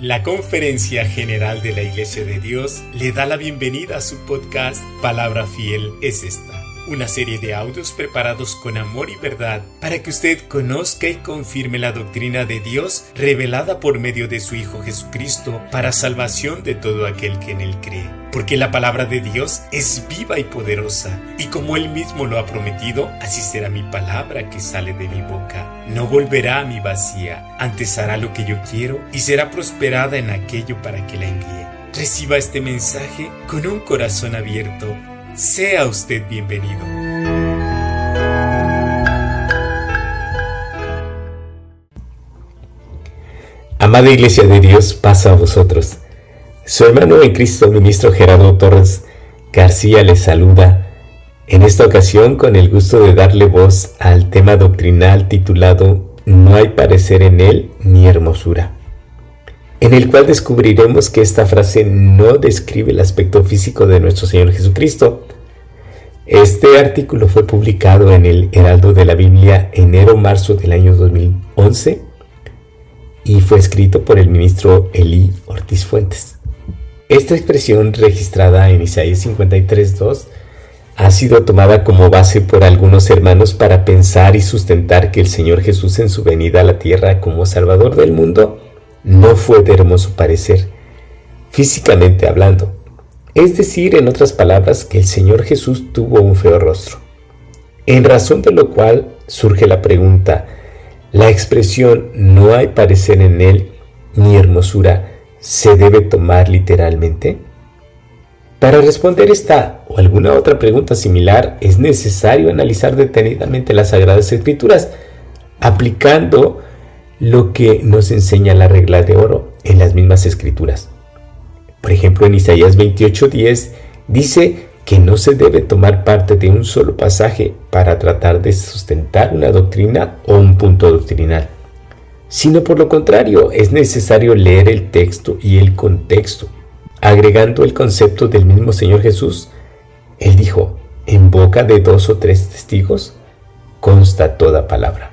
La Conferencia General de la Iglesia de Dios le da la bienvenida a su podcast Palabra Fiel es esta, una serie de audios preparados con amor y verdad para que usted conozca y confirme la doctrina de Dios revelada por medio de su Hijo Jesucristo para salvación de todo aquel que en Él cree. Porque la palabra de Dios es viva y poderosa, y como Él mismo lo ha prometido, así será mi palabra que sale de mi boca. No volverá a mí vacía, antes hará lo que yo quiero y será prosperada en aquello para que la envíe. Reciba este mensaje con un corazón abierto. Sea usted bienvenido. Amada Iglesia de Dios, paz a vosotros. Su hermano en Cristo, ministro Gerardo Torres García, les saluda en esta ocasión con el gusto de darle voz al tema doctrinal titulado No hay parecer en él ni hermosura, en el cual descubriremos que esta frase no describe el aspecto físico de nuestro Señor Jesucristo. Este artículo fue publicado en el Heraldo de la Biblia enero-marzo del año 2011 y fue escrito por el ministro Elí Ortiz Fuentes. Esta expresión, registrada en Isaías 53:2, ha sido tomada como base por algunos hermanos para pensar y sustentar que el Señor Jesús en su venida a la tierra como Salvador del mundo no fue de hermoso parecer, físicamente hablando. Es decir, en otras palabras, que el Señor Jesús tuvo un feo rostro. En razón de lo cual surge la pregunta, ¿la expresión no hay parecer en él ni hermosura se debe tomar literalmente? Para responder esta o alguna otra pregunta similar, es necesario analizar detenidamente las Sagradas Escrituras, aplicando lo que nos enseña la regla de oro en las mismas Escrituras. Por ejemplo, en Isaías 28:10 dice que no se debe tomar parte de un solo pasaje para tratar de sustentar una doctrina o un punto doctrinal, sino por lo contrario, es necesario leer el texto y el contexto. Agregando el concepto del mismo Señor Jesús, Él dijo, en boca de 2 o 3 testigos consta toda palabra.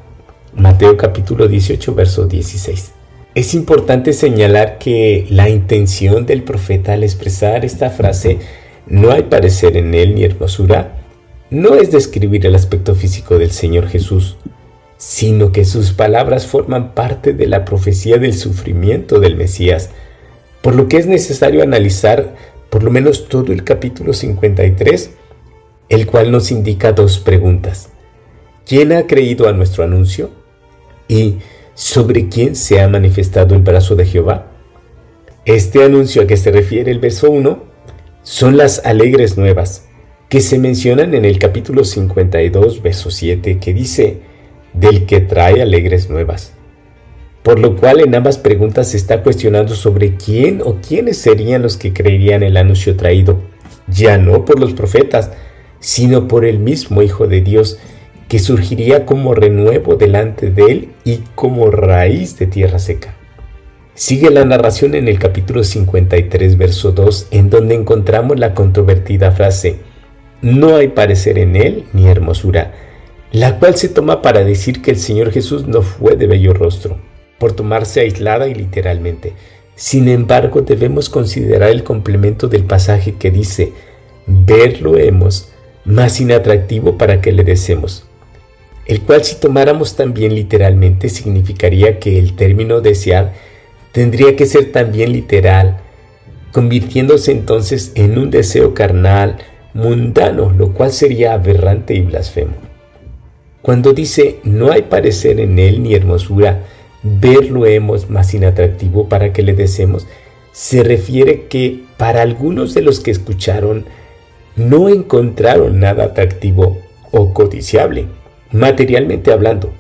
Mateo capítulo 18, verso 16. Es importante señalar que la intención del profeta al expresar esta frase, no hay parecer en él ni hermosura, no es describir el aspecto físico del Señor Jesús, sino que sus palabras forman parte de la profecía del sufrimiento del Mesías, por lo que es necesario analizar por lo menos todo el capítulo 53, el cual nos indica 2 preguntas. ¿Quién ha creído a nuestro anuncio? ¿Y sobre quién se ha manifestado el brazo de Jehová? Este anuncio a que se refiere el verso 1 son las alegres nuevas, que se mencionan en el capítulo 52, verso 7, que dice, del que trae alegres nuevas. Por lo cual en ambas preguntas se está cuestionando sobre quién o quiénes serían los que creerían el anuncio traído, ya no por los profetas, sino por el mismo Hijo de Dios, que surgiría como renuevo delante de él y como raíz de tierra seca. Sigue la narración en el capítulo 53, verso 2, en donde encontramos la controvertida frase, no hay parecer en él ni hermosura, la cual se toma para decir que el Señor Jesús no fue de bello rostro, por tomarse aislada y literalmente. Sin embargo, debemos considerar el complemento del pasaje que dice, verlo hemos, más inatractivo para que le deseemos, el cual si tomáramos también literalmente significaría que el término desear tendría que ser también literal, convirtiéndose entonces en un deseo carnal, mundano, lo cual sería aberrante y blasfemo. Cuando dice, no hay parecer en él ni hermosura, verlo hemos más inatractivo para que le deseemos, se refiere que para algunos de los que escucharon no encontraron nada atractivo o codiciable, materialmente hablando,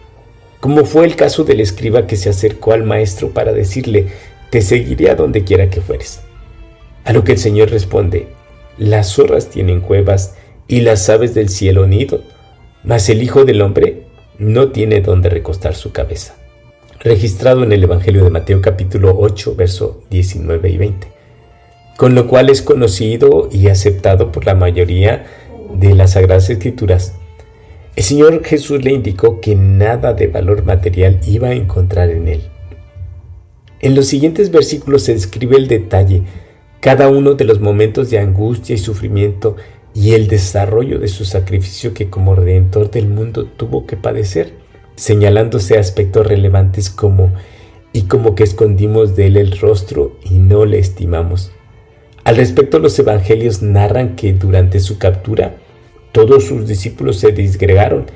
como fue el caso del escriba que se acercó al maestro para decirle, te seguiré a donde quiera que fueres. A lo que el Señor responde, las zorras tienen cuevas y las aves del cielo nido, mas el Hijo del Hombre no tiene donde recostar su cabeza. Registrado en el Evangelio de Mateo capítulo 8, verso 19 y 20, con lo cual es conocido y aceptado por la mayoría de las Sagradas Escrituras. El Señor Jesús le indicó que nada de valor material iba a encontrar en él. En los siguientes versículos se describe el detalle, cada uno de los momentos de angustia y sufrimiento y el desarrollo de su sacrificio que como Redentor del mundo tuvo que padecer, señalándose aspectos relevantes como que escondimos de él el rostro y no le estimamos. Al respecto, los evangelios narran que durante su captura todos sus discípulos se disgregaron,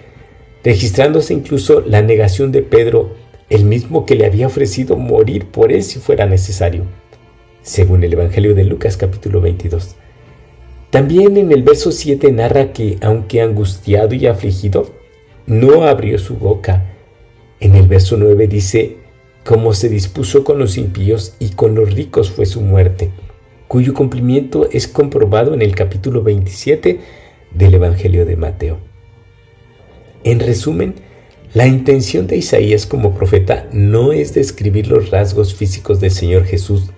registrándose incluso la negación de Pedro, el mismo que le había ofrecido morir por él si fuera necesario, según el Evangelio de Lucas capítulo 22. También en el verso 7 narra que, aunque angustiado y afligido, no abrió su boca. En el verso 9 dice, como se dispuso con los impíos y con los ricos fue su muerte, cuyo cumplimiento es comprobado en el capítulo 27 del Evangelio de Mateo. En resumen, la intención de Isaías como profeta no es describir los rasgos físicos del Señor Jesús,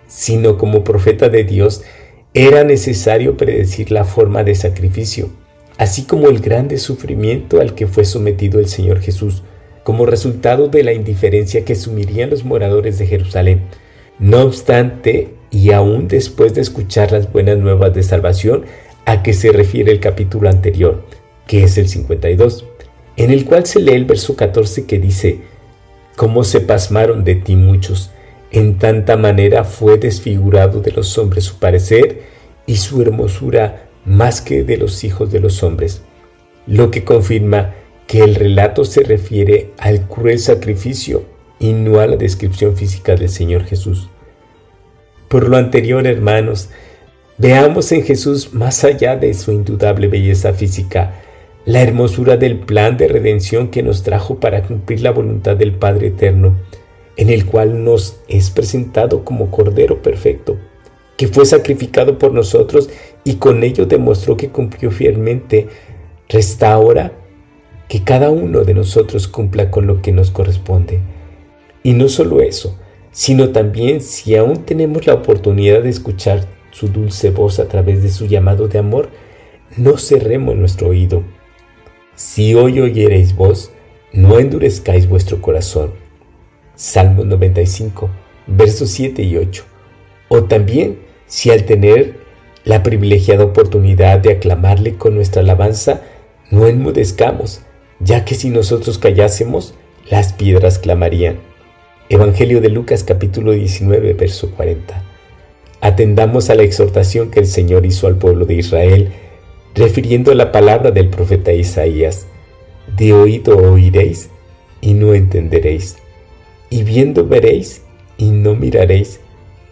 sino como profeta de Dios era necesario predecir la forma de sacrificio, así como el grande sufrimiento al que fue sometido el Señor Jesús, como resultado de la indiferencia que sumirían los moradores de Jerusalén. No obstante, y aún después de escuchar las buenas nuevas de salvación a que se refiere el capítulo anterior, que es el 52, en el cual se lee el verso 14 que dice, «Cómo se pasmaron de ti muchos, en tanta manera fue desfigurado de los hombres su parecer y su hermosura más que de los hijos de los hombres», lo que confirma que el relato se refiere al cruel sacrificio y no a la descripción física del Señor Jesús. Por lo anterior, hermanos, veamos en Jesús, más allá de su indudable belleza física, la hermosura del plan de redención que nos trajo para cumplir la voluntad del Padre Eterno, en el cual nos es presentado como Cordero perfecto, que fue sacrificado por nosotros y con ello demostró que cumplió fielmente. Resta ahora que cada uno de nosotros cumpla con lo que nos corresponde. Y no solo eso, sino también si aún tenemos la oportunidad de escuchar su dulce voz a través de su llamado de amor, no cerremos nuestro oído. Si hoy oyereis voz, no endurezcáis vuestro corazón. Salmos 95, versos 7 y 8. O también, si al tener la privilegiada oportunidad de aclamarle con nuestra alabanza, no enmudezcamos, ya que si nosotros callásemos, las piedras clamarían. Evangelio de Lucas capítulo 19, verso 40. Atendamos a la exhortación que el Señor hizo al pueblo de Israel, refiriendo la palabra del profeta Isaías: de oído oiréis y no entenderéis, y viendo veréis y no miraréis,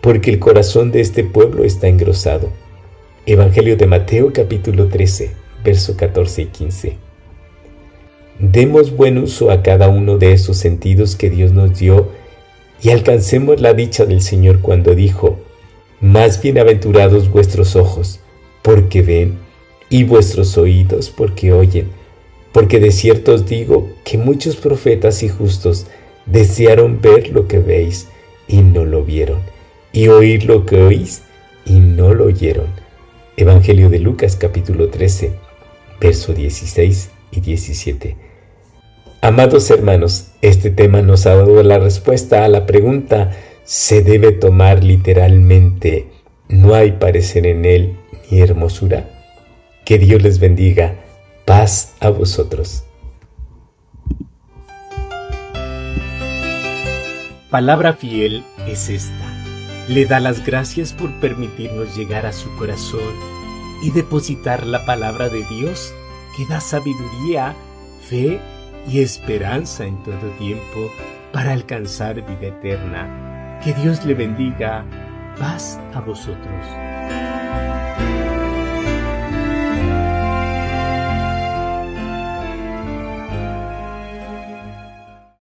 porque el corazón de este pueblo está engrosado. Evangelio de Mateo capítulo 13, verso 14 y 15. Demos buen uso a cada uno de esos sentidos que Dios nos dio y alcancemos la dicha del Señor cuando dijo: más bienaventurados vuestros ojos, porque ven, y vuestros oídos, porque oyen. Porque de cierto os digo que muchos profetas y justos desearon ver lo que veis y no lo vieron, y oír lo que oís y no lo oyeron. Evangelio de Lucas capítulo 13, verso 16 y 17. Amados hermanos, este tema nos ha dado la respuesta a la pregunta: ¿se debe tomar literalmente no hay parecer en él ni hermosura? Que Dios les bendiga. Paz a vosotros. Palabra fiel es esta. Le da las gracias por permitirnos llegar a su corazón y depositar la palabra de Dios que da sabiduría, fe y esperanza en todo tiempo para alcanzar vida eterna. Que Dios le bendiga. Paz a vosotros.